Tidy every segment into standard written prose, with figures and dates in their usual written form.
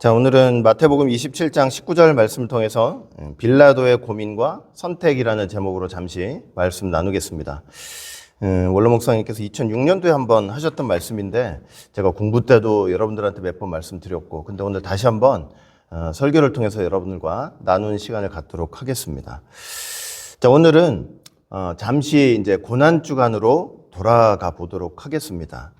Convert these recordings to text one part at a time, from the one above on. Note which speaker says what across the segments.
Speaker 1: 자, 오늘은 마태복음 27장 19절 말씀을 통해서 빌라도의 고민과 선택이라는 제목으로 잠시 말씀 나누겠습니다. 원로 목사님께서 2006년도에 한번 하셨던 말씀인데 제가 공부 때도 여러분들한테 몇 번 말씀드렸고, 근데 오늘 다시 한번 설교를 통해서 여러분들과 나누는 시간을 갖도록 하겠습니다. 자, 오늘은 잠시 이제 고난 주간으로 돌아가 보도록 하겠습니다.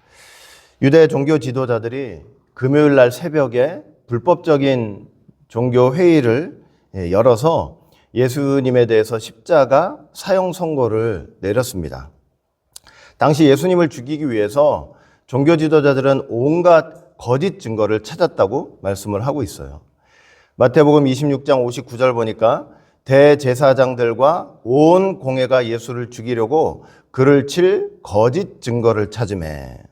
Speaker 1: 유대 종교 지도자들이 금요일 날 새벽에 불법적인 종교 회의를 열어서 예수님에 대해서 십자가 사형 선고를 내렸습니다. 당시 예수님을 죽이기 위해서 종교 지도자들은 온갖 거짓 증거를 찾았다고 말씀을 하고 있어요. 마태복음 26장 59절 보니까 대제사장들과 온 공회가 예수를 죽이려고 그를 칠 거짓 증거를 찾으매.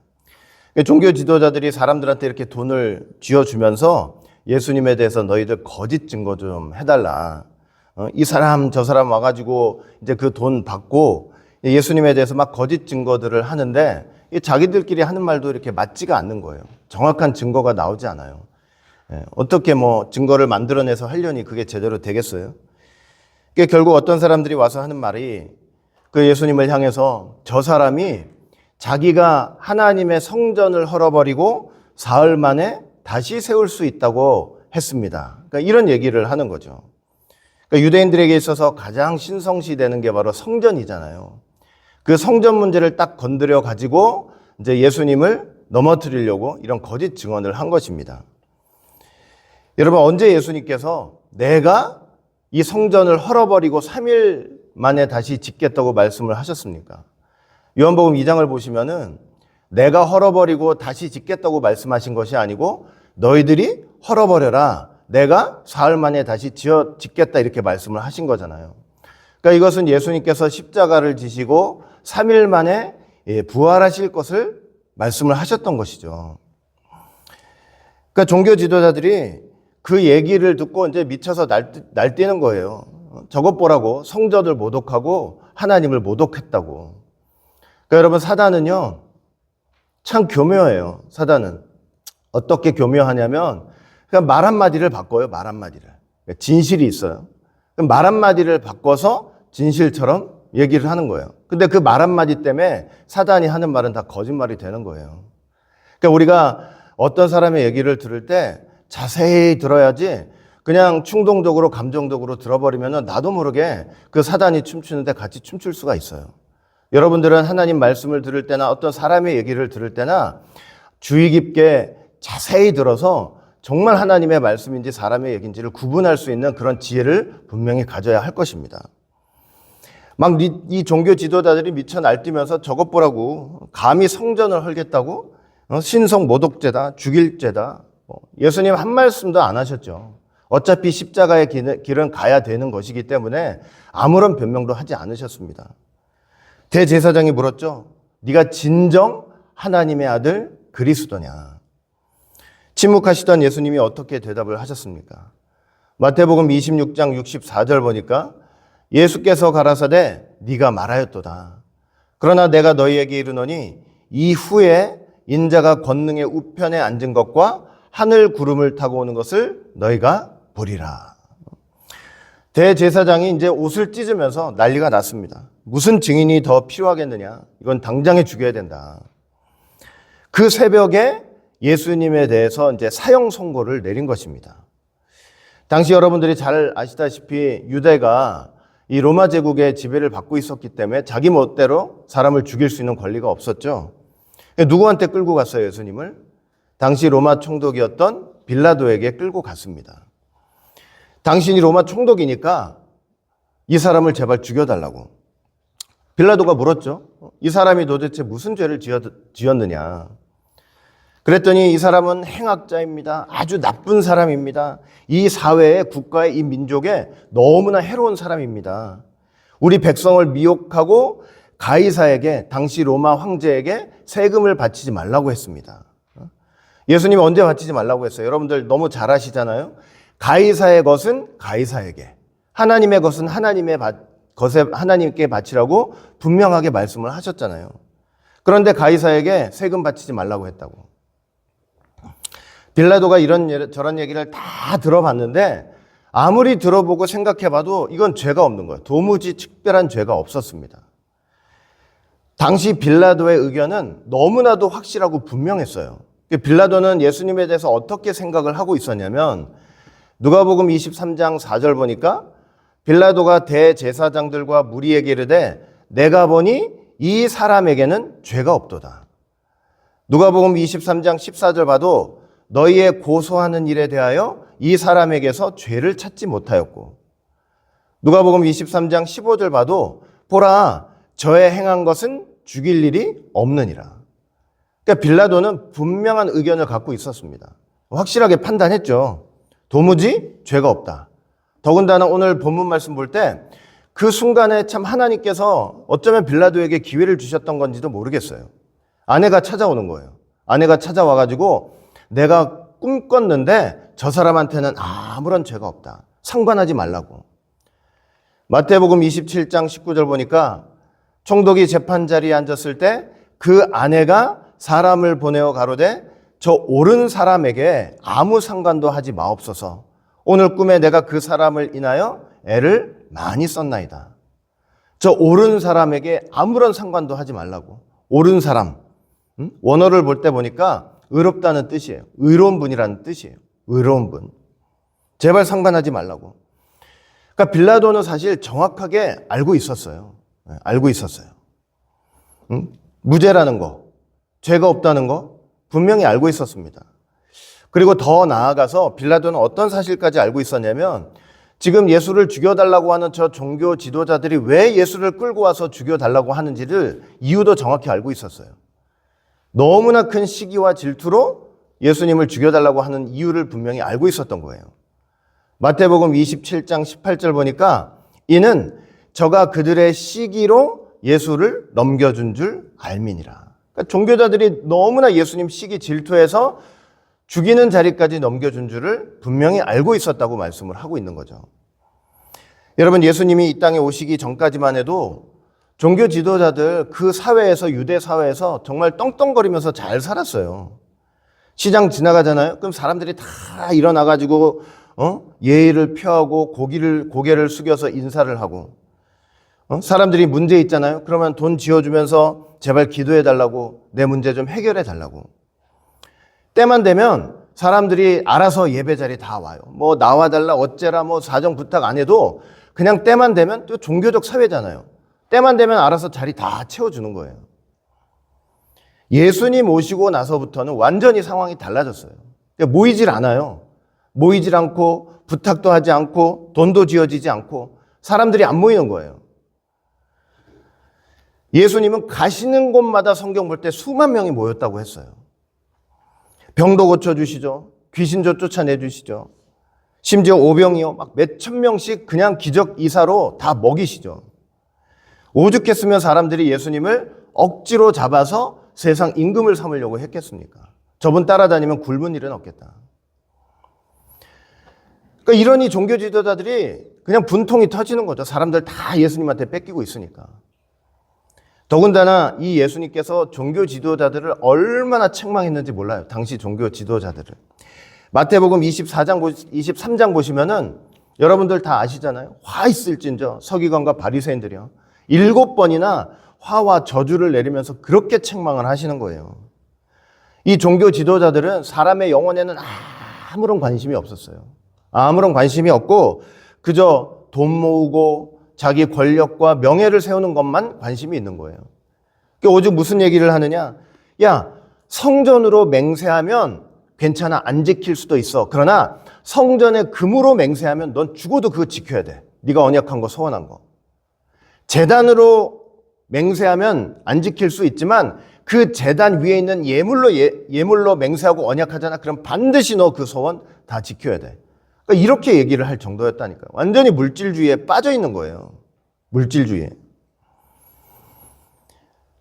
Speaker 1: 종교 지도자들이 사람들한테 이렇게 돈을 쥐어주면서 예수님에 대해서 너희들 거짓 증거 좀 해달라. 이 사람 저 사람 와가지고 이제 그 돈 받고 예수님에 대해서 막 거짓 증거들을 하는데 자기들끼리 하는 말도 이렇게 맞지가 않는 거예요. 정확한 증거가 나오지 않아요. 어떻게 증거를 만들어내서 하려니 그게 제대로 되겠어요? 결국 어떤 사람들이 와서 하는 말이 그 예수님을 향해서 저 사람이 자기가 하나님의 성전을 헐어버리고 사흘 만에 다시 세울 수 있다고 했습니다. 그러니까 이런 얘기를 하는 거죠. 그러니까 유대인들에게 있어서 가장 신성시되는 게 바로 성전이잖아요. 그 성전 문제를 딱 건드려 가지고 이제 예수님을 넘어뜨리려고 이런 거짓 증언을 한 것입니다. 여러분, 언제 예수님께서 내가 이 성전을 헐어버리고 3일 만에 다시 짓겠다고 말씀을 하셨습니까? 요한복음 2장을 보시면은 내가 헐어버리고 다시 짓겠다고 말씀하신 것이 아니고 너희들이 헐어버려라. 내가 사흘 만에 다시 짓겠다 이렇게 말씀을 하신 거잖아요. 그러니까 이것은 예수님께서 십자가를 지시고 3일 만에 부활하실 것을 말씀을 하셨던 것이죠. 그러니까 종교 지도자들이 그 얘기를 듣고 이제 미쳐서 날뛰는 거예요. 저것 보라고 성전을 모독하고 하나님을 모독했다고. 그러니까 여러분, 사단은요 참 교묘해요. 사단은 어떻게 교묘하냐면 그냥 말 한마디를 바꿔요. 말 한마디를. 진실이 있어요. 말 한마디를 바꿔서 진실처럼 얘기를 하는 거예요. 근데 그 말 한마디 때문에 사단이 하는 말은 다 거짓말이 되는 거예요. 그러니까 우리가 어떤 사람의 얘기를 들을 때 자세히 들어야지 그냥 충동적으로 감정적으로 들어버리면 나도 모르게 그 사단이 춤추는데 같이 춤출 수가 있어요. 여러분들은 하나님 말씀을 들을 때나 어떤 사람의 얘기를 들을 때나 주의 깊게 자세히 들어서 정말 하나님의 말씀인지 사람의 얘기인지를 구분할 수 있는 그런 지혜를 분명히 가져야 할 것입니다. 막 이 종교 지도자들이 미쳐 날뛰면서 저것 보라고 감히 성전을 헐겠다고 신성 모독죄다, 죽일 죄다. 예수님 한 말씀도 안 하셨죠. 어차피 십자가의 길은 가야 되는 것이기 때문에 아무런 변명도 하지 않으셨습니다. 대제사장이 물었죠. 네가 진정 하나님의 아들 그리스도냐. 침묵하시던 예수님이 어떻게 대답을 하셨습니까? 마태복음 26장 64절 보니까 예수께서 가라사대 네가 말하였도다. 그러나 내가 너희에게 이르노니 이후에 인자가 권능의 우편에 앉은 것과 하늘 구름을 타고 오는 것을 너희가 보리라. 대제사장이 이제 옷을 찢으면서 난리가 났습니다. 무슨 증인이 더 필요하겠느냐? 이건 당장에 죽여야 된다. 그 새벽에 예수님에 대해서 이제 사형 선고를 내린 것입니다. 당시 여러분들이 잘 아시다시피 유대가 이 로마 제국의 지배를 받고 있었기 때문에 자기 멋대로 사람을 죽일 수 있는 권리가 없었죠. 누구한테 끌고 갔어요, 예수님을? 당시 로마 총독이었던 빌라도에게 끌고 갔습니다. 당신이 로마 총독이니까 이 사람을 제발 죽여달라고. 빌라도가 물었죠. 이 사람이 도대체 무슨 죄를 지었느냐. 그랬더니 이 사람은 행악자입니다. 아주 나쁜 사람입니다. 이 사회에, 국가에, 이 민족에 너무나 해로운 사람입니다. 우리 백성을 미혹하고 가이사에게, 당시 로마 황제에게 세금을 바치지 말라고 했습니다. 예수님이 언제 바치지 말라고 했어요? 여러분들 너무 잘 아시잖아요. 가이사의 것은 가이사에게, 하나님의 것은 하나님께 바치라고 분명하게 말씀을 하셨잖아요. 그런데 가이사에게 세금 바치지 말라고 했다고. 빌라도가 저런 얘기를 다 들어봤는데 아무리 들어보고 생각해봐도 이건 죄가 없는 거예요. 도무지 특별한 죄가 없었습니다. 당시 빌라도의 의견은 너무나도 확실하고 분명했어요. 빌라도는 예수님에 대해서 어떻게 생각을 하고 있었냐면 누가복음 23장 4절 보니까 빌라도가 대제사장들과 무리에게 이르되 내가 보니 이 사람에게는 죄가 없도다. 누가복음 23장 14절 봐도 너희의 고소하는 일에 대하여 이 사람에게서 죄를 찾지 못하였고 누가복음 23장 15절 봐도 보라 저의 행한 것은 죽일 일이 없느니라. 그러니까 빌라도는 분명한 의견을 갖고 있었습니다. 확실하게 판단했죠. 도무지 죄가 없다. 더군다나 오늘 본문 말씀 볼 때 그 순간에 참 하나님께서 어쩌면 빌라도에게 기회를 주셨던 건지도 모르겠어요. 아내가 찾아오는 거예요. 아내가 찾아와가지고 내가 꿈꿨는데 저 사람한테는 아무런 죄가 없다. 상관하지 말라고. 마태복음 27장 19절 보니까 총독이 재판 자리에 앉았을 때 그 아내가 사람을 보내어 가로되 저 옳은 사람에게 아무 상관도 하지 마옵소서. 오늘 꿈에 내가 그 사람을 인하여 애를 많이 썼나이다. 저 옳은 사람에게 아무런 상관도 하지 말라고. 옳은 사람. 원어를 볼 때 보니까 의롭다는 뜻이에요. 의로운 분이라는 뜻이에요. 의로운 분. 제발 상관하지 말라고. 그러니까 빌라도는 사실 정확하게 알고 있었어요. 알고 있었어요. 무죄라는 거, 죄가 없다는 거 분명히 알고 있었습니다. 그리고 더 나아가서 빌라도는 어떤 사실까지 알고 있었냐면 지금 예수를 죽여달라고 하는 저 종교 지도자들이 왜 예수를 끌고 와서 죽여달라고 하는지를 이유도 정확히 알고 있었어요. 너무나 큰 시기와 질투로 예수님을 죽여달라고 하는 이유를 분명히 알고 있었던 거예요. 마태복음 27장 18절 보니까 이는 저가 그들의 시기로 예수를 넘겨준 줄 알미니라. 그러니까 종교자들이 너무나 예수님 시기 질투해서 죽이는 자리까지 넘겨준 줄을 분명히 알고 있었다고 말씀을 하고 있는 거죠. 여러분, 예수님이 이 땅에 오시기 전까지만 해도 종교 지도자들 그 사회에서, 유대 사회에서 정말 떵떵거리면서 잘 살았어요. 시장 지나가잖아요. 그럼 사람들이 다 일어나가지고 예의를 표하고 고개를 숙여서 인사를 하고, 사람들이 문제 있잖아요. 그러면 돈 지어주면서 제발 기도해달라고, 내 문제 좀 해결해달라고. 때만 되면 사람들이 알아서 예배 자리에 다 와요. 뭐 나와달라 어째라 뭐 사정 부탁 안 해도 그냥 때만 되면, 또 종교적 사회잖아요. 때만 되면 알아서 자리 다 채워주는 거예요. 예수님 오시고 나서부터는 완전히 상황이 달라졌어요. 모이질 않아요. 모이질 않고 부탁도 하지 않고 돈도 지어지지 않고 사람들이 안 모이는 거예요. 예수님은 가시는 곳마다 성경 볼 때 수만 명이 모였다고 했어요. 병도 고쳐주시죠. 귀신도 쫓아내주시죠. 심지어 오병이요. 막 몇천 명씩 그냥 기적 이사로 다 먹이시죠. 오죽했으면 사람들이 예수님을 억지로 잡아서 세상 임금을 삼으려고 했겠습니까? 저분 따라다니면 굶은 일은 없겠다. 그러니까 이러니 종교 지도자들이 그냥 분통이 터지는 거죠. 사람들 다 예수님한테 뺏기고 있으니까. 더군다나 이 예수님께서 종교 지도자들을 얼마나 책망했는지 몰라요. 당시 종교 지도자들을. 마태복음 23장 보시면은 여러분들 다 아시잖아요. 화 있을진저 서기관과 바리새인들이요. 7번이나 화와 저주를 내리면서 그렇게 책망을 하시는 거예요. 이 종교 지도자들은 사람의 영혼에는 아무런 관심이 없었어요. 아무런 관심이 없고 그저 돈 모으고 자기 권력과 명예를 세우는 것만 관심이 있는 거예요. 오직 무슨 얘기를 하느냐? 야, 성전으로 맹세하면 괜찮아, 안 지킬 수도 있어. 그러나 성전에 금으로 맹세하면 넌 죽어도 그거 지켜야 돼. 네가 언약한 거, 서원한 거. 제단으로 맹세하면 안 지킬 수 있지만 그 제단 위에 있는 예물로 맹세하고 언약하잖아. 그럼 반드시 너 그 서원 다 지켜야 돼. 그러니까 이렇게 얘기를 할 정도였다니까요. 완전히 물질주의에 빠져 있는 거예요. 물질주의에.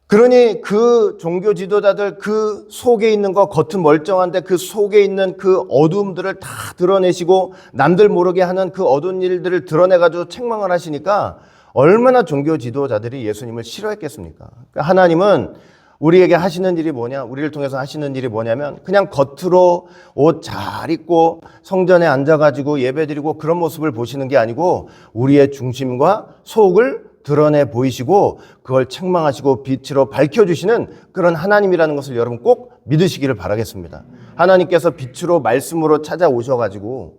Speaker 1: 그러니 그 종교 지도자들 그 속에 있는 거, 겉은 멀쩡한데 그 속에 있는 그 어두움들을 다 드러내시고 남들 모르게 하는 그 어두운 일들을 드러내가지고 책망을 하시니까 얼마나 종교 지도자들이 예수님을 싫어했겠습니까? 그러니까 하나님은 우리에게 하시는 일이 뭐냐? 우리를 통해서 하시는 일이 뭐냐면 그냥 겉으로 옷 잘 입고 성전에 앉아가지고 예배드리고 그런 모습을 보시는 게 아니고 우리의 중심과 속을 드러내 보이시고 그걸 책망하시고 빛으로 밝혀주시는 그런 하나님이라는 것을 여러분 꼭 믿으시기를 바라겠습니다. 하나님께서 빛으로 말씀으로 찾아오셔가지고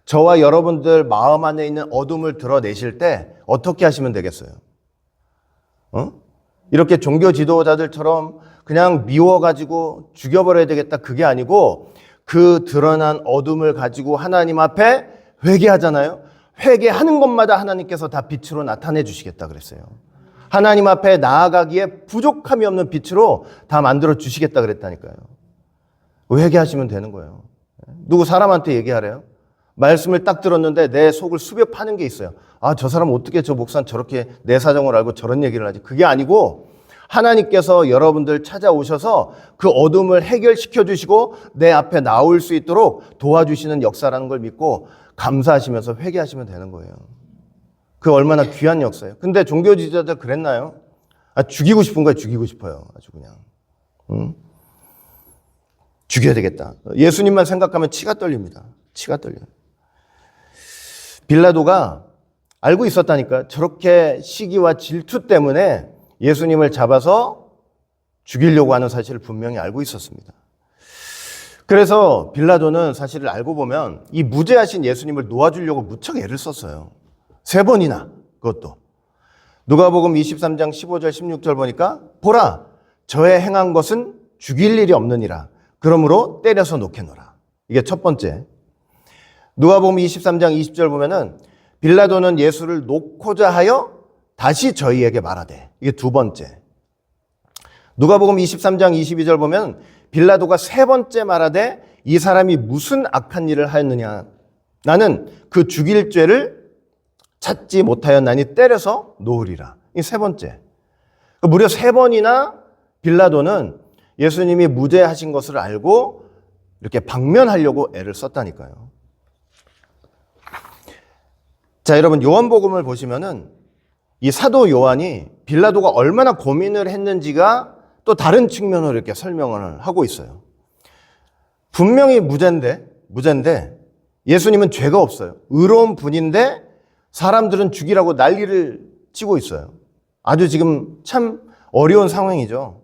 Speaker 1: 저와 여러분들 마음 안에 있는 어둠을 드러내실 때 어떻게 하시면 되겠어요? 이렇게 종교 지도자들처럼 그냥 미워가지고 죽여버려야 되겠다 그게 아니고 그 드러난 어둠을 가지고 하나님 앞에 회개하잖아요. 회개하는 것마다 하나님께서 다 빛으로 나타내 주시겠다 그랬어요. 하나님 앞에 나아가기에 부족함이 없는 빛으로 다 만들어 주시겠다 그랬다니까요. 회개하시면 되는 거예요. 누구 사람한테 얘기하래요? 말씀을 딱 들었는데 내 속을 수벼 파는 게 있어요. 아, 저 사람 어떻게 저 목사는 저렇게 내 사정을 알고 저런 얘기를 하지? 그게 아니고 하나님께서 여러분들 찾아오셔서 그 어둠을 해결시켜 주시고 내 앞에 나올 수 있도록 도와주시는 역사라는 걸 믿고 감사하시면서 회개하시면 되는 거예요. 그 얼마나 귀한 역사예요. 근데 종교 지도자들 그랬나요? 아, 죽이고 싶은 거예요. 죽이고 싶어요. 아주 그냥. 죽여야 되겠다. 예수님만 생각하면 치가 떨립니다. 치가 떨려요. 빌라도가 알고 있었다니까. 저렇게 시기와 질투 때문에 예수님을 잡아서 죽이려고 하는 사실을 분명히 알고 있었습니다. 그래서 빌라도는 사실을 알고 보면 이 무죄하신 예수님을 놓아주려고 무척 애를 썼어요. 3번이나 그것도. 누가복음 23장 15절 16절 보니까 보라 저의 행한 것은 죽일 일이 없느니라. 그러므로 때려서 놓게노라. 이게 첫 번째. 누가복음 23장 20절 보면은 빌라도는 예수를 놓고자 하여 다시 저희에게 말하되. 이게 두 번째. 누가복음 23장 22절 보면 빌라도가 3번째 말하되 이 사람이 무슨 악한 일을 하였느냐. 나는 그 죽일 죄를 찾지 못하였나니 때려서 놓으리라. 이 3번째. 무려 3번이나 빌라도는 예수님이 무죄하신 것을 알고 이렇게 방면하려고 애를 썼다니까요. 자, 여러분 요한복음을 보시면은 이 사도 요한이 빌라도가 얼마나 고민을 했는지가 또 다른 측면으로 이렇게 설명을 하고 있어요. 분명히 무죄인데 예수님은 죄가 없어요. 의로운 분인데 사람들은 죽이라고 난리를 치고 있어요. 아주 지금 참 어려운 상황이죠.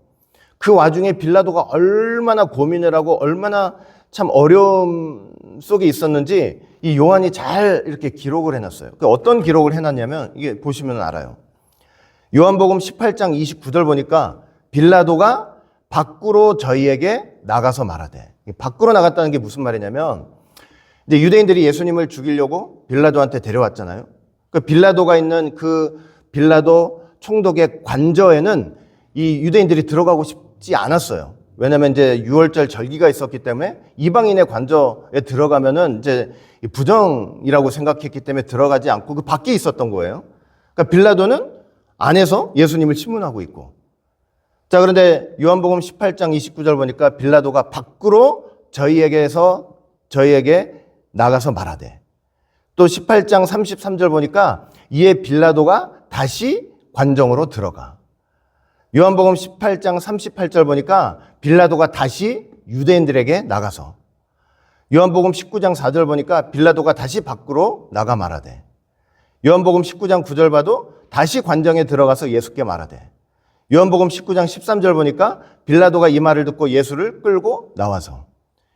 Speaker 1: 그 와중에 빌라도가 얼마나 고민을 하고 얼마나 참 어려움 속에 있었는지 이 요한이 잘 이렇게 기록을 해놨어요. 어떤 기록을 해놨냐면 이게 보시면 알아요. 요한복음 18장 29절 보니까 빌라도가 밖으로 저희에게 나가서 말하되. 밖으로 나갔다는 게 무슨 말이냐면 이제 유대인들이 예수님을 죽이려고 빌라도한테 데려왔잖아요. 그 빌라도가 있는 그 빌라도 총독의 관저에는 이 유대인들이 들어가고 싶지 않았어요. 왜냐면 이제 유월절 절기가 있었기 때문에 이방인의 관저에 들어가면은 이제 부정이라고 생각했기 때문에 들어가지 않고 그 밖에 있었던 거예요. 그러니까 빌라도는 안에서 예수님을 신문하고 있고. 자, 그런데 요한복음 18장 29절 보니까 빌라도가 밖으로 저희에게 나가서 말하되. 또 18장 33절 보니까 이에 빌라도가 다시 관정으로 들어가. 요한복음 18장 38절 보니까 빌라도가 다시 유대인들에게 나가서. 요한복음 19장 4절 보니까 빌라도가 다시 밖으로 나가 말하되. 요한복음 19장 9절 봐도 다시 관정에 들어가서 예수께 말하되. 요한복음 19장 13절 보니까 빌라도가 이 말을 듣고 예수를 끌고 나와서.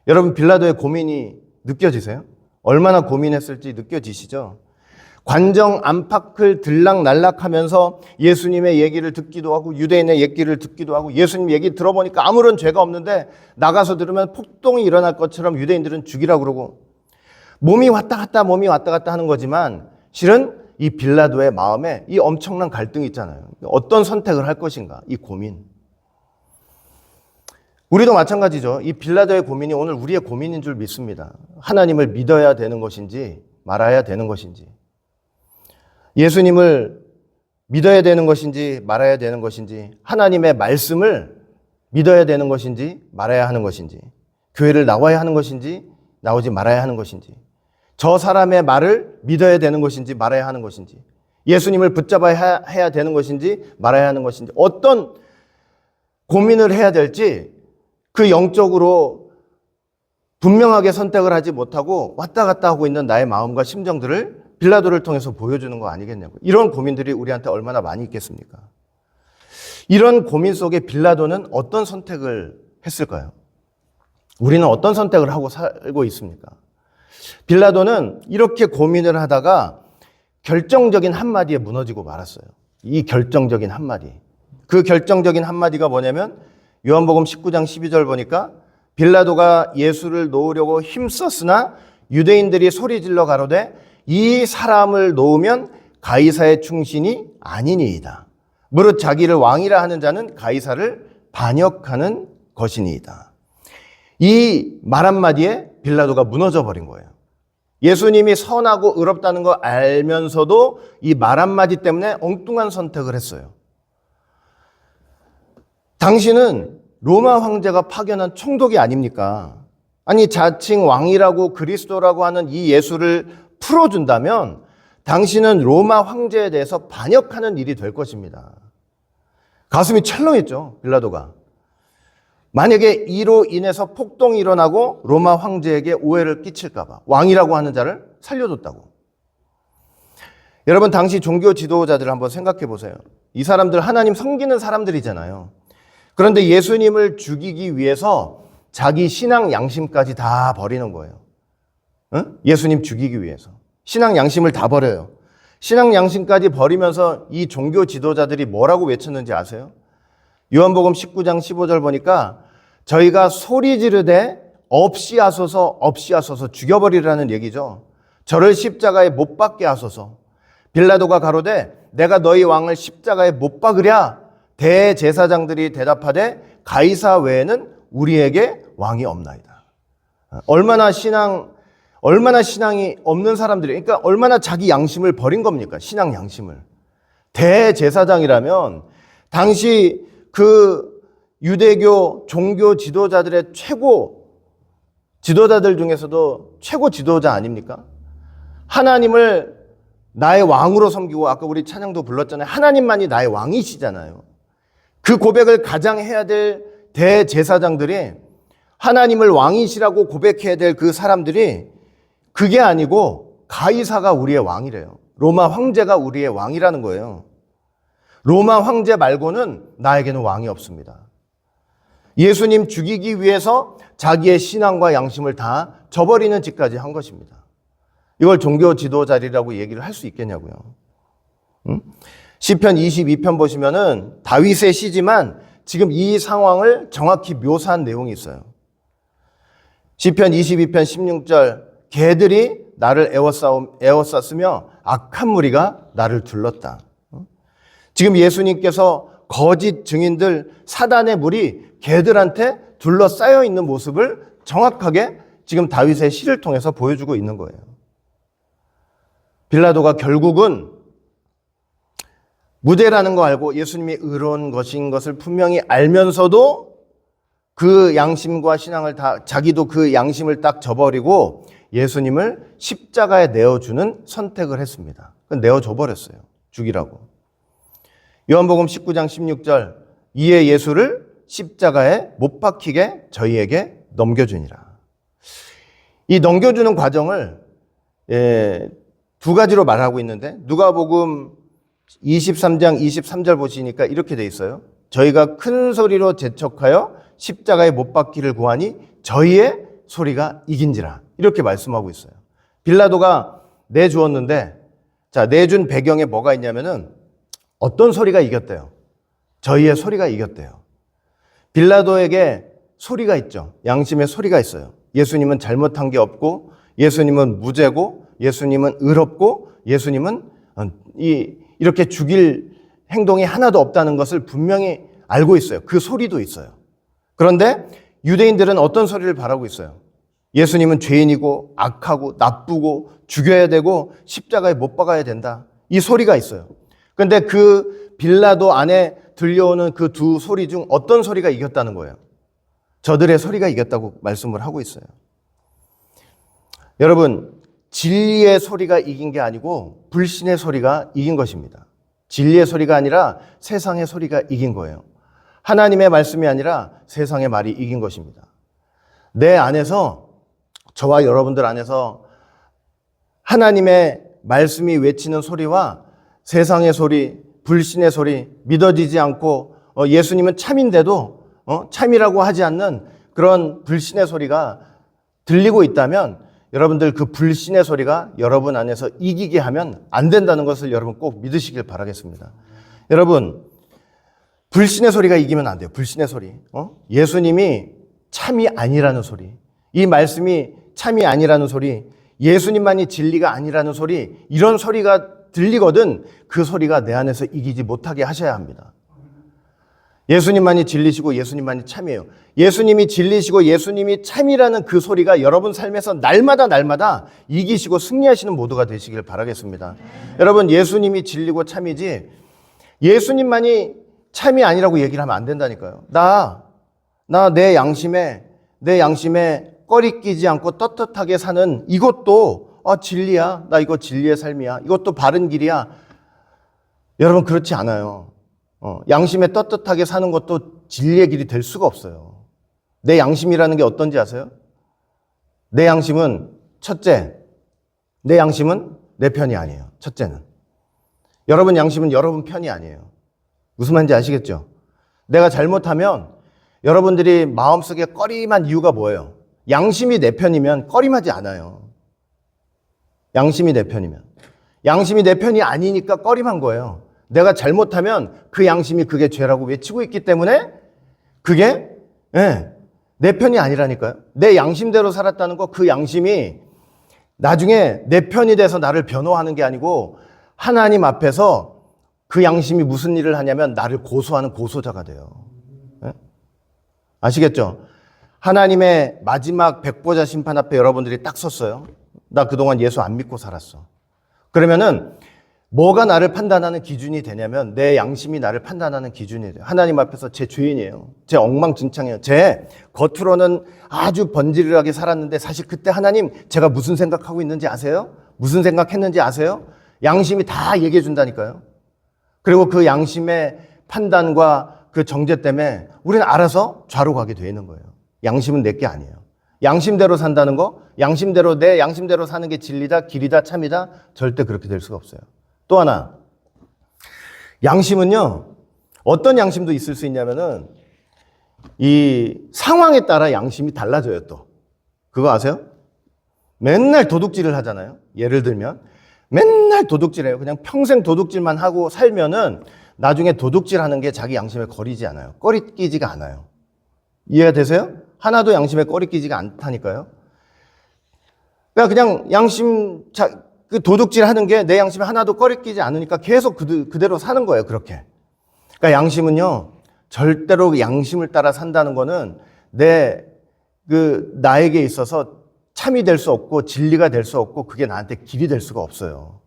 Speaker 1: 여러분 빌라도의 고민이 느껴지세요? 얼마나 고민했을지 느껴지시죠? 관정 안팎을 들락날락하면서 예수님의 얘기를 듣기도 하고 유대인의 얘기를 듣기도 하고 예수님 얘기 들어보니까 아무런 죄가 없는데 나가서 들으면 폭동이 일어날 것처럼 유대인들은 죽이라고 그러고 몸이 왔다 갔다 하는 거지만 실은 이 빌라도의 마음에 이 엄청난 갈등이 있잖아요. 어떤 선택을 할 것인가, 이 고민. 우리도 마찬가지죠. 이 빌라도의 고민이 오늘 우리의 고민인 줄 믿습니다. 하나님을 믿어야 되는 것인지 말아야 되는 것인지, 예수님을 믿어야 되는 것인지 말아야 되는 것인지, 하나님의 말씀을 믿어야 되는 것인지 말아야 하는 것인지, 교회를 나와야 하는 것인지 나오지 말아야 하는 것인지, 저 사람의 말을 믿어야 되는 것인지 말아야 하는 것인지, 예수님을 붙잡아야 해야 되는 것인지 말아야 하는 것인지, 어떤 고민을 해야 될지 그 영적으로 분명하게 선택을 하지 못하고 왔다 갔다 하고 있는 나의 마음과 심정들을 빌라도를 통해서 보여주는 거 아니겠냐고. 이런 고민들이 우리한테 얼마나 많이 있겠습니까? 이런 고민 속에 빌라도는 어떤 선택을 했을까요? 우리는 어떤 선택을 하고 살고 있습니까? 빌라도는 이렇게 고민을 하다가 결정적인 한마디에 무너지고 말았어요. 이 결정적인 한마디. 그 결정적인 한마디가 뭐냐면 요한복음 19장 12절 보니까 빌라도가 예수를 놓으려고 힘썼으나 유대인들이 소리질러 가로되 이 사람을 놓으면 가이사의 충신이 아니니이다. 무릇 자기를 왕이라 하는 자는 가이사를 반역하는 것이니이다. 이 말 한마디에 빌라도가 무너져 버린 거예요. 예수님이 선하고 의롭다는 거 알면서도 이 말 한마디 때문에 엉뚱한 선택을 했어요. 당신은 로마 황제가 파견한 총독이 아닙니까? 아니, 자칭 왕이라고 그리스도라고 하는 이 예수를 풀어준다면 당신은 로마 황제에 대해서 반역하는 일이 될 것입니다. 가슴이 철렁했죠, 빌라도가. 만약에 이로 인해서 폭동이 일어나고 로마 황제에게 오해를 끼칠까 봐 왕이라고 하는 자를 살려줬다고. 여러분, 당시 종교 지도자들을 한번 생각해 보세요. 이 사람들 하나님 섬기는 사람들이잖아요. 그런데 예수님을 죽이기 위해서 자기 신앙 양심까지 다 버리는 거예요. 응? 예수님 죽이기 위해서. 신앙 양심을 다 버려요. 신앙 양심까지 버리면서 이 종교 지도자들이 뭐라고 외쳤는지 아세요? 요한복음 19장 15절 보니까 저희가 소리 지르되 없이 하소서 없이 하소서 죽여버리라는 얘기죠. 저를 십자가에 못 박게 하소서. 빌라도가 가로되 내가 너희 왕을 십자가에 못 박으랴. 대제사장들이 대답하되 가이사 외에는 우리에게 왕이 없나이다. 얼마나 신앙이 없는 사람들이, 그러니까 얼마나 자기 양심을 버린 겁니까? 신앙 양심을. 대제사장이라면 당시 그 유대교 종교 지도자들의 최고 지도자들 중에서도 최고 지도자 아닙니까? 하나님을 나의 왕으로 섬기고, 아까 우리 찬양도 불렀잖아요. 하나님만이 나의 왕이시잖아요. 그 고백을 가장 해야 될 대제사장들이, 하나님을 왕이시라고 고백해야 될 그 사람들이 그게 아니고 가이사가 우리의 왕이래요. 로마 황제가 우리의 왕이라는 거예요. 로마 황제 말고는 나에게는 왕이 없습니다. 예수님 죽이기 위해서 자기의 신앙과 양심을 다 저버리는 짓까지 한 것입니다. 이걸 종교 지도자리라고 얘기를 할 수 있겠냐고요. 시편 22편 보시면은 다윗의 시지만 지금 이 상황을 정확히 묘사한 내용이 있어요. 시편 22편 16절 개들이 나를 에워쌌으며 악한 무리가 나를 둘렀다. 지금 예수님께서 거짓 증인들 사단의 무리 개들한테 둘러싸여 있는 모습을 정확하게 지금 다윗의 시를 통해서 보여주고 있는 거예요. 빌라도가 결국은 무죄라는 거 알고 예수님이 의로운 것인 것을 분명히 알면서도 그 양심과 신앙을 다, 자기도 그 양심을 딱 저버리고 예수님을 십자가에 내어주는 선택을 했습니다. 내어줘 버렸어요. 죽이라고. 요한복음 19장 16절 이에 예수를 십자가에 못 박히게 저희에게 넘겨주니라. 이 넘겨주는 과정을 두 가지로 말하고 있는데 누가복음 23장 23절 보시니까 이렇게 돼 있어요. 저희가 큰 소리로 재촉하여 십자가에 못 박기를 구하니 저희의 소리가 이긴지라. 이렇게 말씀하고 있어요. 빌라도가 내주었는데, 자, 내준 배경에 뭐가 있냐면은 어떤 소리가 이겼대요? 저희의 소리가 이겼대요. 빌라도에게 소리가 있죠. 양심의 소리가 있어요. 예수님은 잘못한 게 없고, 예수님은 무죄고, 예수님은 의롭고, 예수님은 이렇게 죽일 행동이 하나도 없다는 것을 분명히 알고 있어요. 그 소리도 있어요. 그런데 유대인들은 어떤 소리를 바라고 있어요? 예수님은 죄인이고 악하고 나쁘고 죽여야 되고 십자가에 못 박아야 된다. 이 소리가 있어요. 그런데 그 빌라도 안에 들려오는 그 두 소리 중 어떤 소리가 이겼다는 거예요? 저들의 소리가 이겼다고 말씀을 하고 있어요. 여러분, 진리의 소리가 이긴 게 아니고 불신의 소리가 이긴 것입니다. 진리의 소리가 아니라 세상의 소리가 이긴 거예요. 하나님의 말씀이 아니라 세상의 말이 이긴 것입니다. 내 안에서, 저와 여러분들 안에서 하나님의 말씀이 외치는 소리와 세상의 소리, 불신의 소리, 믿어지지 않고 예수님은 참인데도 참이라고 하지 않는 그런 불신의 소리가 들리고 있다면 여러분들 그 불신의 소리가 여러분 안에서 이기게 하면 안 된다는 것을 여러분 꼭 믿으시길 바라겠습니다. 여러분, 불신의 소리가 이기면 안 돼요. 불신의 소리. 예수님이 참이 아니라는 소리. 이 말씀이 참이 아니라는 소리. 예수님만이 진리가 아니라는 소리. 이런 소리가 들리거든 그 소리가 내 안에서 이기지 못하게 하셔야 합니다. 예수님만이 진리시고 예수님만이 참이에요. 예수님이 진리시고 예수님이 참이라는 그 소리가 여러분 삶에서 날마다 이기시고 승리하시는 모두가 되시길 바라겠습니다. 여러분, 예수님이 진리고 참이지 예수님만이 참이 아니라고 얘기를 하면 안 된다니까요. 나 내 양심에 꺼리 끼지 않고 떳떳하게 사는 이것도 진리야. 나 이거 진리의 삶이야. 이것도 바른 길이야. 여러분, 그렇지 않아요. 양심에 떳떳하게 사는 것도 진리의 길이 될 수가 없어요. 내 양심이라는 게 어떤지 아세요? 내 양심은 첫째, 내 양심은 내 편이 아니에요. 첫째는. 여러분 양심은 여러분 편이 아니에요. 무슨 말인지 아시겠죠? 내가 잘못하면 여러분들이 마음속에 꺼림한 이유가 뭐예요? 양심이 내 편이면 꺼림하지 않아요. 양심이 내 편이면. 양심이 내 편이 아니니까 꺼림한 거예요. 내가 잘못하면 그 양심이 그게 죄라고 외치고 있기 때문에 그게 내 편이 아니라니까요. 내 양심대로 살았다는 거, 그 양심이 나중에 내 편이 돼서 나를 변호하는 게 아니고 하나님 앞에서 그 양심이 무슨 일을 하냐면 나를 고소하는 고소자가 돼요. 아시겠죠? 하나님의 마지막 백보자 심판 앞에 여러분들이 딱 섰어요. 나 그동안 예수 안 믿고 살았어. 그러면은 뭐가 나를 판단하는 기준이 되냐면 내 양심이 나를 판단하는 기준이 돼요. 하나님 앞에서 제 죄인이에요. 제 엉망진창이에요. 제 겉으로는 아주 번지르르하게 살았는데 사실 그때 하나님 제가 무슨 생각하고 있는지 아세요? 무슨 생각했는지 아세요? 양심이 다 얘기해 준다니까요. 그리고 그 양심의 판단과 그 정죄 때문에 우리는 알아서 좌로 가게 돼 있는 거예요. 양심은 내 게 아니에요. 양심대로 산다는 거, 양심대로 내 양심대로 사는 게 진리다, 길이다, 참이다, 절대 그렇게 될 수가 없어요. 또 하나, 양심은요, 어떤 양심도 있을 수 있냐면은 이 상황에 따라 양심이 달라져요. 또 그거 아세요? 맨날 도둑질을 하잖아요. 예를 들면 맨날 도둑질해요. 그냥 평생 도둑질만 하고 살면은 나중에 도둑질하는 게 자기 양심에 거리지 않아요. 꺼리 끼지가 않아요. 이해가 되세요? 하나도 양심에 꺼리 끼지가 않다니까요. 그러니까 그냥 양심, 그 도둑질 하는 게 내 양심에 하나도 꺼리 끼지 않으니까 계속 그대로 사는 거예요. 그렇게. 그러니까 양심은요, 절대로 양심을 따라 산다는 거는 나에게 있어서 참이 될 수 없고 진리가 될 수 없고 그게 나한테 길이 될 수가 없어요.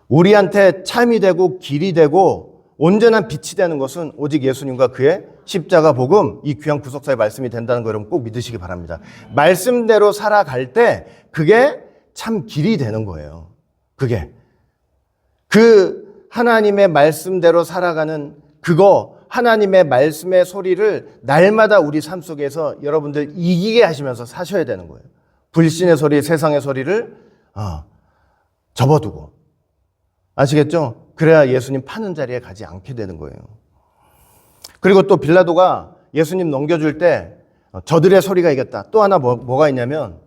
Speaker 1: 우리한테 참이 되고 길이 되고 온전한 빛이 되는 것은 오직 예수님과 그의 십자가 복음, 이 귀한 구속사의 말씀이 된다는 거 여러분 꼭 믿으시기 바랍니다. 말씀대로 살아갈 때 그게 참 길이 되는 거예요. 그게. 그 하나님의 말씀대로 살아가는 그거, 하나님의 말씀의 소리를 날마다 우리 삶 속에서 여러분들 이기게 하시면서 사셔야 되는 거예요. 불신의 소리, 세상의 소리를 접어두고. 아시겠죠? 그래야 예수님 파는 자리에 가지 않게 되는 거예요. 그리고 또 빌라도가 예수님 넘겨줄 때 저들의 소리가 이겼다. 또 하나 뭐가 있냐면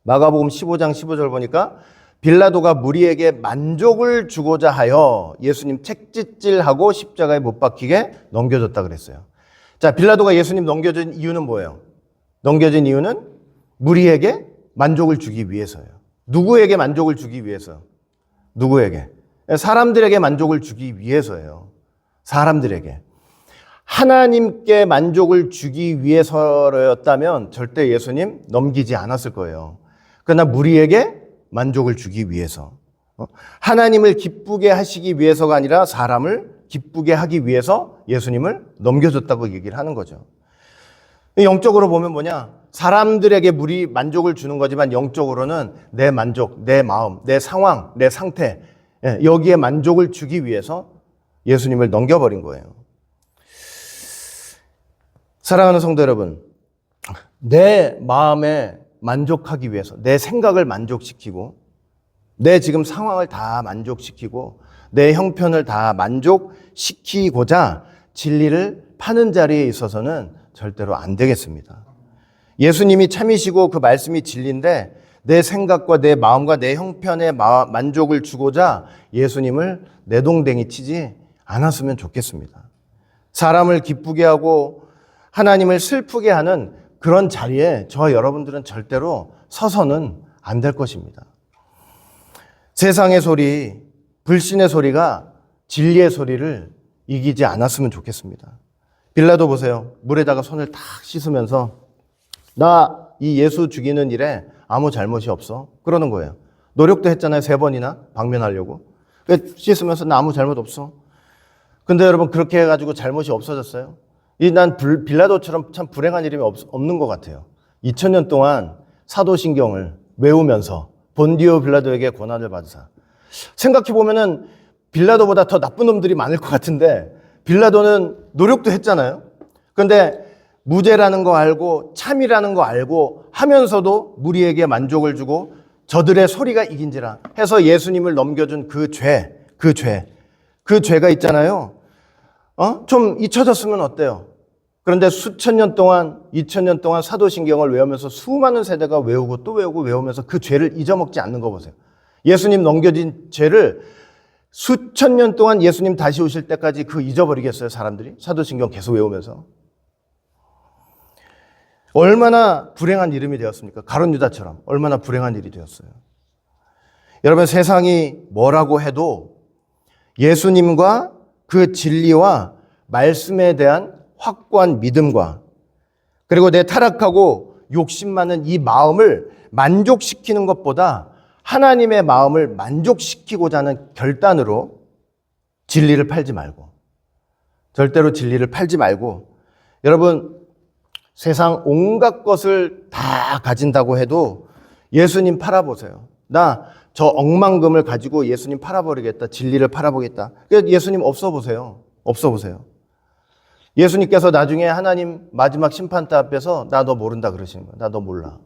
Speaker 1: 마가복음 15장 15절 보니까 빌라도가 무리에게 만족을 주고자 하여 예수님 책짓질하고 십자가에 못 박히게 넘겨줬다 그랬어요. 자, 빌라도가 예수님 넘겨준 이유는 뭐예요? 넘겨준 이유는 무리에게 만족을 주기 위해서예요. 누구에게 만족을 주기 위해서? 누구에게? 사람들에게 만족을 주기 위해서예요. 사람들에게. 하나님께 만족을 주기 위해서였다면 절대 예수님 넘기지 않았을 거예요. 그러나 무리에게 만족을 주기 위해서. 하나님을 기쁘게 하시기 위해서가 아니라 사람을 기쁘게 하기 위해서 예수님을 넘겨줬다고 얘기를 하는 거죠. 영적으로 보면 뭐냐? 사람들에게 만족을 주는 거지만 영적으로는 내 만족, 내 마음, 내 상황, 내 상태, 여기에 만족을 주기 위해서 예수님을 넘겨버린 거예요. 사랑하는 성도 여러분, 내 마음에 만족하기 위해서 내 생각을 만족시키고 내 지금 상황을 다 만족시키고 내 형편을 다 만족시키고자 진리를 파는 자리에 있어서는 절대로 안 되겠습니다. 예수님이 참이시고 그 말씀이 진리인데 내 생각과 내 마음과 내 형편에 만족을 주고자 예수님을 내동댕이 치지 않았으면 좋겠습니다. 사람을 기쁘게 하고 하나님을 슬프게 하는 그런 자리에 저와 여러분들은 절대로 서서는 안 될 것입니다. 세상의 소리, 불신의 소리가 진리의 소리를 이기지 않았으면 좋겠습니다. 빌라도 보세요. 물에다가 손을 탁 씻으면서 나 이 예수 죽이는 일에 아무 잘못이 없어. 그러는 거예요. 노력도 했잖아요. 3번이나 방면하려고. 씻으면서 나 아무 잘못 없어. 근데 여러분 그렇게 해가지고 잘못이 없어졌어요? 난 빌라도처럼 참 불행한 일이 없는 것 같아요. 2000년 동안 사도신경을 외우면서 본디오 빌라도에게 고난을 받으사. 생각해보면은 빌라도보다 더 나쁜 놈들이 많을 것 같은데 빌라도는 노력도 했잖아요. 그런데 무죄라는 거 알고 참이라는 거 알고 하면서도 무리에게 만족을 주고 저들의 소리가 이긴지라 해서 예수님을 넘겨준 그 죄가 있잖아요. 좀 잊혀졌으면 어때요? 그런데 수천 년 동안, 2000년 동안 사도신경을 외우면서 수많은 세대가 외우고 또 외우고 외우면서 그 죄를 잊어먹지 않는 거 보세요. 예수님 넘겨진 죄를 수천 년 동안 예수님 다시 오실 때까지 그 잊어버리겠어요, 사람들이? 사도신경 계속 외우면서. 얼마나 불행한 이름이 되었습니까? 가룟 유다처럼 얼마나 불행한 일이 되었어요. 여러분 세상이 뭐라고 해도 예수님과 그 진리와 말씀에 대한 확고한 믿음과 그리고 내 타락하고 욕심 많은 이 마음을 만족시키는 것보다 하나님의 마음을 만족시키고자 하는 결단으로 진리를 팔지 말고 절대로 진리를 팔지 말고 여러분 세상 온갖 것을 다 가진다고 해도 예수님 팔아보세요. 나 저 억만금을 가지고 예수님 팔아버리겠다. 진리를 팔아보겠다. 예수님 없어 보세요. 없어 보세요. 예수님께서 나중에 하나님 마지막 심판대 앞에서 나 너 모른다 그러시는 거예요. 나 너 몰라.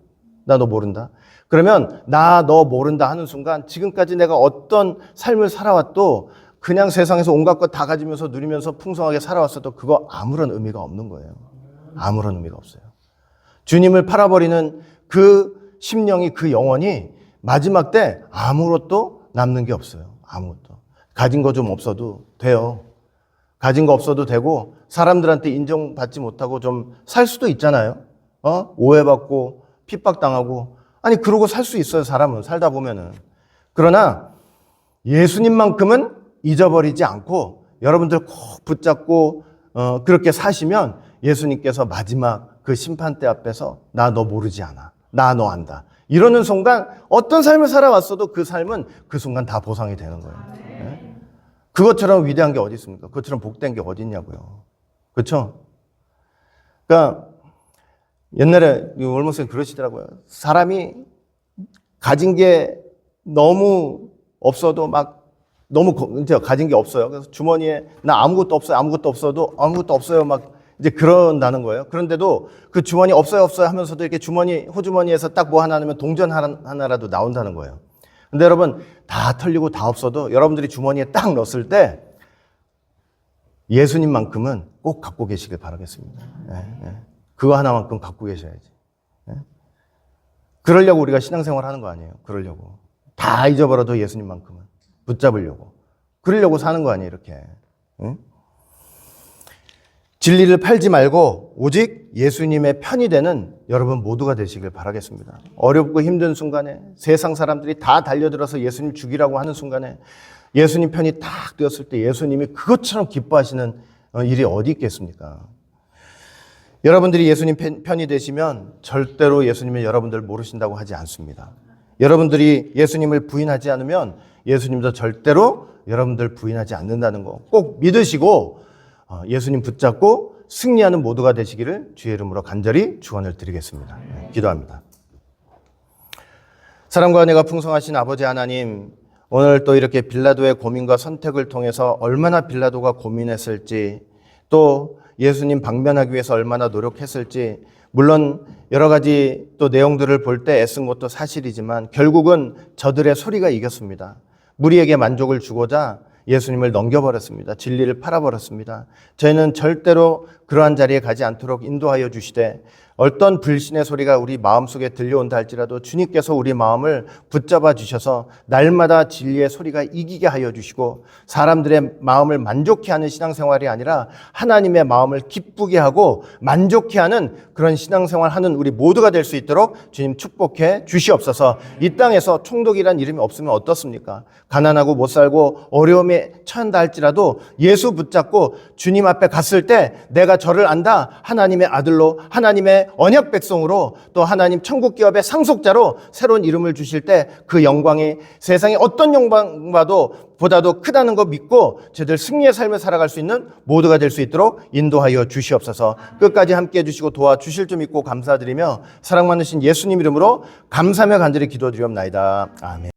Speaker 1: 나 너 모른다. 그러면 나 너 모른다 하는 순간 지금까지 내가 어떤 삶을 살아왔도 그냥 세상에서 온갖 것 다 가지면서 누리면서 풍성하게 살아왔어도 그거 아무런 의미가 없는 거예요. 아무런 의미가 없어요. 주님을 팔아버리는 그 심령이 그 영혼이 마지막 때 아무것도 남는 게 없어요. 아무것도. 가진 거 좀 없어도 돼요. 가진 거 없어도 되고 사람들한테 인정받지 못하고 좀 살 수도 있잖아요. 오해받고 핍박당하고 아니 그러고 살 수 있어요. 사람은 살다 보면은. 그러나 예수님만큼은 잊어버리지 않고 여러분들 꼭 붙잡고 그렇게 사시면 예수님께서 마지막 그 심판대 앞에서 나 너 모르지 않아. 나 너 안다. 이러는 순간 어떤 삶을 살아왔어도 그 삶은 그 순간 다 보상이 되는 거예요. 네? 그것처럼 위대한 게 어디 있습니까? 그것처럼 복된 게 어디 있냐고요. 그렇죠? 그러니까 옛날에 월목사님 그러시더라고요. 사람이 가진 게 너무 없어도 막 너무 이제 가진 게 없어요. 그래서 주머니에 나 아무것도 없어요. 아무것도 없어도 아무것도 없어요. 막 이제 그런다는 거예요. 그런데도 그 주머니 없어요 하면서도 이렇게 호주머니에서 딱 뭐 하나 넣으면 동전 하나라도 나온다는 거예요. 근데 여러분 다 털리고 다 없어도 여러분들이 주머니에 딱 넣었을 때 예수님만큼은 꼭 갖고 계시길 바라겠습니다. 그거 하나만큼 갖고 계셔야지. 그러려고 우리가 신앙생활 하는 거 아니에요. 그러려고. 다 잊어버려도 예수님만큼은 붙잡으려고. 그러려고 사는 거 아니에요. 이렇게. 진리를 팔지 말고 오직 예수님의 편이 되는 여러분 모두가 되시길 바라겠습니다. 어렵고 힘든 순간에 세상 사람들이 다 달려들어서 예수님 죽이라고 하는 순간에 예수님 편이 딱 되었을 때 예수님이 그것처럼 기뻐하시는 일이 어디 있겠습니까? 여러분들이 예수님 편이 되시면 절대로 예수님은 여러분들 모르신다고 하지 않습니다. 여러분들이 예수님을 부인하지 않으면 예수님도 절대로 여러분들 부인하지 않는다는 거 꼭 믿으시고 예수님 붙잡고 승리하는 모두가 되시기를 주의 이름으로 간절히 축원을 드리겠습니다. 기도합니다. 사랑과 은혜가 풍성하신 아버지 하나님, 오늘 또 이렇게 빌라도의 고민과 선택을 통해서 얼마나 빌라도가 고민했을지 또 예수님 방면하기 위해서 얼마나 노력했을지, 물론 여러 가지 또 내용들을 볼 때 애쓴 것도 사실이지만 결국은 저들의 소리가 이겼습니다. 무리에게 만족을 주고자 예수님을 넘겨버렸습니다. 진리를 팔아버렸습니다. 저희는 절대로 그러한 자리에 가지 않도록 인도하여 주시되, 어떤 불신의 소리가 우리 마음속에 들려온다 할지라도 주님께서 우리 마음을 붙잡아 주셔서 날마다 진리의 소리가 이기게 하여 주시고, 사람들의 마음을 만족해 하는 신앙생활이 아니라 하나님의 마음을 기쁘게 하고 만족해 하는 그런 신앙생활 하는 우리 모두가 될 수 있도록 주님 축복해 주시옵소서. 이 땅에서 총독이란 이름이 없으면 어떻습니까? 가난하고 못 살고 어려움에 처한다 할지라도 예수 붙잡고 주님 앞에 갔을 때 내가 저를 안다, 하나님의 아들로, 하나님의 언약 백성으로, 또 하나님 천국 기업의 상속자로 새로운 이름을 주실 때 그 영광이 세상의 어떤 영광보다도 크다는 거 믿고 저들 승리의 삶을 살아갈 수 있는 모두가 될 수 있도록 인도하여 주시옵소서. 끝까지 함께해 주시고 도와주실 줄 믿고 감사드리며 사랑 많으신 예수님 이름으로 감사하며 간절히 기도드리옵나이다. 아멘.